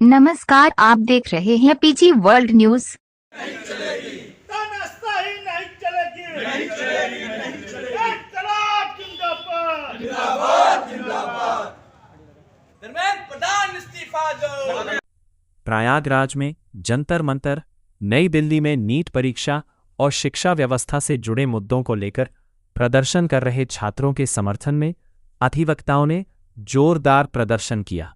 नमस्कार, आप देख रहे हैं पीजी वर्ल्ड न्यूज। नहीं चलेगी, तानाशाही नहीं चलेगी, नहीं चलेगी, नहीं चलेगी। इनकलाब जिंदाबाद, जिंदाबाद, जिंदाबाद। धर्मेंद्र प्रधान इस्तीफा दो। प्रयागराज में जंतर मंतर, नई दिल्ली में नीट परीक्षा और शिक्षा व्यवस्था से जुड़े मुद्दों को लेकर प्रदर्शन कर रहे छात्रों के समर्थन में अधिवक्ताओं ने जोरदार प्रदर्शन किया।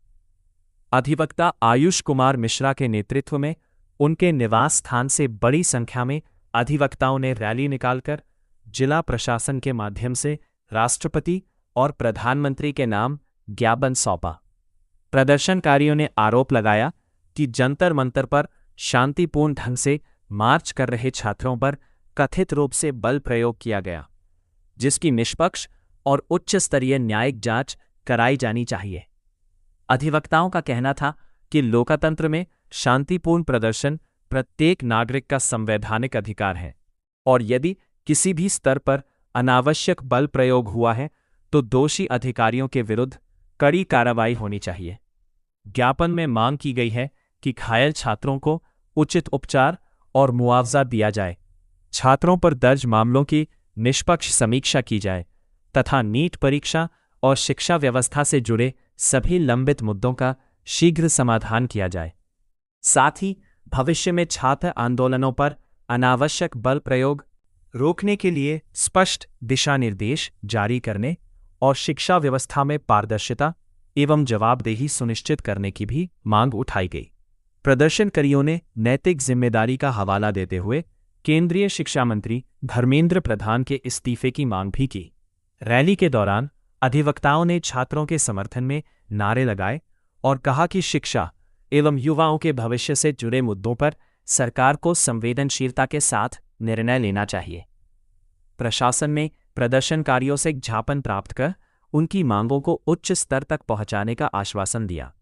अधिवक्ता आयुष कुमार मिश्रा के नेतृत्व में उनके निवास स्थान से बड़ी संख्या में अधिवक्ताओं ने रैली निकालकर जिला प्रशासन के माध्यम से राष्ट्रपति और प्रधानमंत्री के नाम ज्ञापन सौंपा। प्रदर्शनकारियों ने आरोप लगाया कि जंतर मंतर पर शांतिपूर्ण ढंग से मार्च कर रहे छात्रों पर कथित रूप से बल प्रयोग किया गया, जिसकी निष्पक्ष और उच्च स्तरीय न्यायिक जांच कराई जानी चाहिए। अधिवक्ताओं का कहना था कि लोकतंत्र में शांतिपूर्ण प्रदर्शन प्रत्येक नागरिक का संवैधानिक अधिकार है और यदि किसी भी स्तर पर अनावश्यक बल प्रयोग हुआ है तो दोषी अधिकारियों के विरुद्ध कड़ी कार्रवाई होनी चाहिए। ज्ञापन में मांग की गई है कि घायल छात्रों को उचित उपचार और मुआवजा दिया जाए, छात्रों पर दर्ज मामलों की निष्पक्ष समीक्षा की जाए तथा नीट परीक्षा और शिक्षा व्यवस्था से जुड़े सभी लंबित मुद्दों का शीघ्र समाधान किया जाए। साथ ही भविष्य में छात्र आंदोलनों पर अनावश्यक बल प्रयोग रोकने के लिए स्पष्ट दिशा निर्देश जारी करने और शिक्षा व्यवस्था में पारदर्शिता एवं जवाबदेही सुनिश्चित करने की भी मांग उठाई गई। प्रदर्शनकारियों ने नैतिक जिम्मेदारी का हवाला देते हुए केंद्रीय शिक्षा मंत्री धर्मेंद्र प्रधान के इस्तीफे की मांग भी की। रैली के दौरान अधिवक्ताओं ने छात्रों के समर्थन में नारे लगाए और कहा कि शिक्षा एवं युवाओं के भविष्य से जुड़े मुद्दों पर सरकार को संवेदनशीलता के साथ निर्णय लेना चाहिए। प्रशासन ने प्रदर्शनकारियों से ज्ञापन प्राप्त कर उनकी मांगों को उच्च स्तर तक पहुंचाने का आश्वासन दिया।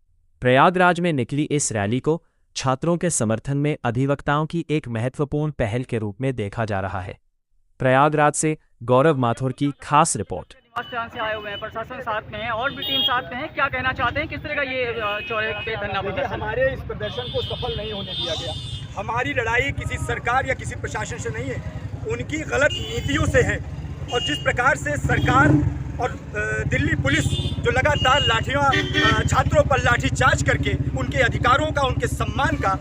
प्रयागराज में निकली इस रैली को छात्रों के समर्थन में अधिवक्ताओं की एक महत्वपूर्ण पहल के रूप में देखा जा रहा है। प्रयागराज से गौरव माथुर की खास रिपोर्ट। स्थान से आए हुए हैं, प्रशासन साथ में है और भी टीम साथ में है। क्या कहना चाहते हैं, किस तरह का ये चौड़े पे धरना प्रदर्शन? हमारे इस प्रदर्शन को सफल नहीं होने दिया गया। हमारी लड़ाई किसी सरकार या किसी प्रशासन से नहीं है, उनकी गलत नीतियों से है। और जिस प्रकार से सरकार और दिल्ली पुलिस जो लगातार लाठियां छात्रों पर लाठीचार्ज करके उनके अधिकारों का, उनके सम्मान का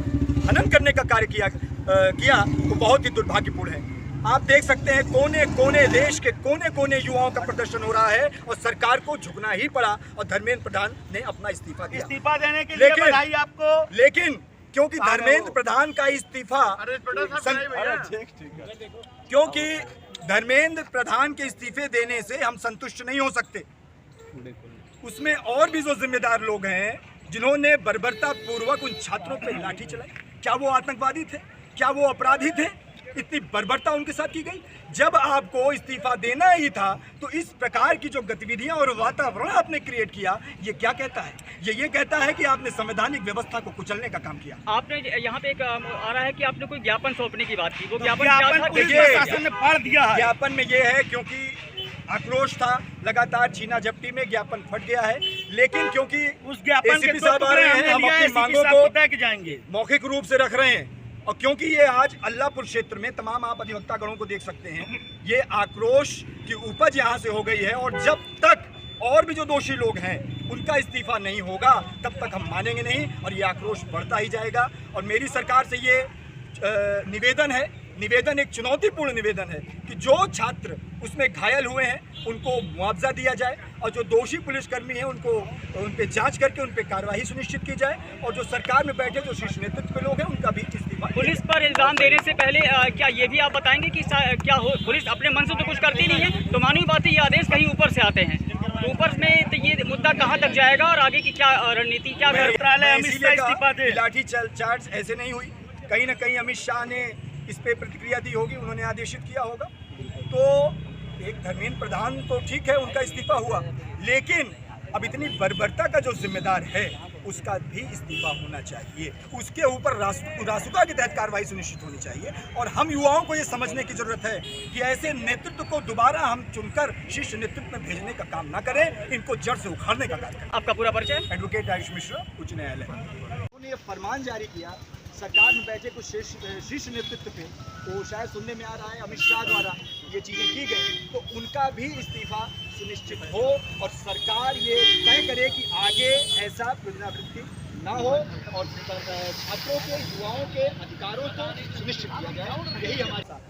हनन करने का कार्य किया वो बहुत ही दुर्भाग्यपूर्ण है। आप देख सकते हैं कोने कोने देश के कोने कोने युवाओं का प्रदर्शन हो रहा है और सरकार को झुकना ही पड़ा और धर्मेंद्र प्रधान ने अपना इस्तीफा दिया। इस्तीफा देने के लिए बधाई आपको। लेकिन क्योंकि धर्मेंद्र प्रधान का इस्तीफा क्योंकि धर्मेंद्र प्रधान के इस्तीफे देने से हम संतुष्ट नहीं हो सकते। उसमें और भी जो जिम्मेदार लोग हैं जिन्होंने बर्बरता पूर्वक उन छात्रों पर लाठी चलाई, क्या वो आतंकवादी थे? क्या वो अपराधी थे? इतनी बर्बरता उनके साथ की गई। जब आपको इस्तीफा देना ही था तो इस प्रकार की जो गतिविधियां और वातावरण आपने क्रिएट किया, ये क्या कहता है? ये कहता है कि आपने संवैधानिक व्यवस्था को कुचलने का काम किया। आपने यहाँ पे एक आ रहा है कि आपने कोई ज्ञापन सौंपने की बात की, वो ज्ञापन ने फाड़ दिया है। ज्ञापन में ये है क्योंकि आक्रोश था, लगातार छीना झपटी में ज्ञापन फट गया है। लेकिन क्योंकि उस ज्ञापन के हम अपनी मांगों को मौखिक रूप से रख रहे हैं और क्योंकि ये आज अल्लाहपुर क्षेत्र में तमाम आप अधिवक्ता गणों को देख सकते हैं, ये आक्रोश की उपज यहाँ से हो गई है और जब तक और भी जो दोषी लोग हैं उनका इस्तीफा नहीं होगा तब तक हम मानेंगे नहीं और ये आक्रोश बढ़ता ही जाएगा। और मेरी सरकार से ये निवेदन एक चुनौतीपूर्ण निवेदन है कि जो छात्र उसमें घायल हुए हैं उनको मुआवजा दिया जाए और जो दोषी पुलिसकर्मी हैं उनको उन पे जांच करके उन पे कार्रवाई सुनिश्चित की जाए और जो सरकार में बैठे जो शीर्ष नेतृत्व के लोग हैं उनका भी इस्तीफा। पुलिस पर इल्जाम देने से पहले क्या ये भी आप बताएंगे कि क्या पुलिस अपने मन से तो कुछ करती नहीं है, तो मानी बात है ये आदेश कहीं ऊपर से आते हैं, ऊपर में तो ये मुद्दा कहाँ तक जाएगा और आगे की क्या रणनीति, क्या लाठी चार्ज ऐसे नहीं हुई, कहीं ना कहीं अमित शाह ने इस पे प्रतिक्रिया दी होगी, उन्होंने आदेशित किया होगा। तो एक धर्मेंद्र प्रधान तो ठीक है उनका इस्तीफा हुआ, लेकिन अब इतनी बर्बरता का जो जिम्मेदार है उसका भी इस्तीफा होना चाहिए। उसके ऊपर रासुका के तहत कार्रवाई सुनिश्चित होनी चाहिए। और हम युवाओं को ये समझने की जरूरत है कि ऐसे नेतृत्व को दोबारा हम चुनकर शीर्ष नेतृत्व में भेजने का काम ना करें, इनको जड़ से उखाड़ने का कार्य करें। आपका पूरा परिचय? एडवोकेट आयुष मिश्रा, उच्च न्यायालय। उन्होंने ये फरमान जारी किया सरकार में बैठे कुछ शीर्ष नेतृत्व पे, तो शायद सुनने में आ रहा है अमित शाह द्वारा ये चीज़ें की गई, तो उनका भी इस्तीफा सुनिश्चित हो और सरकार ये तय करे कि आगे ऐसा पुनरावृत्ति ना हो और छात्रों के, युवाओं के अधिकारों को सुनिश्चित किया जाए। यही हमारे साथ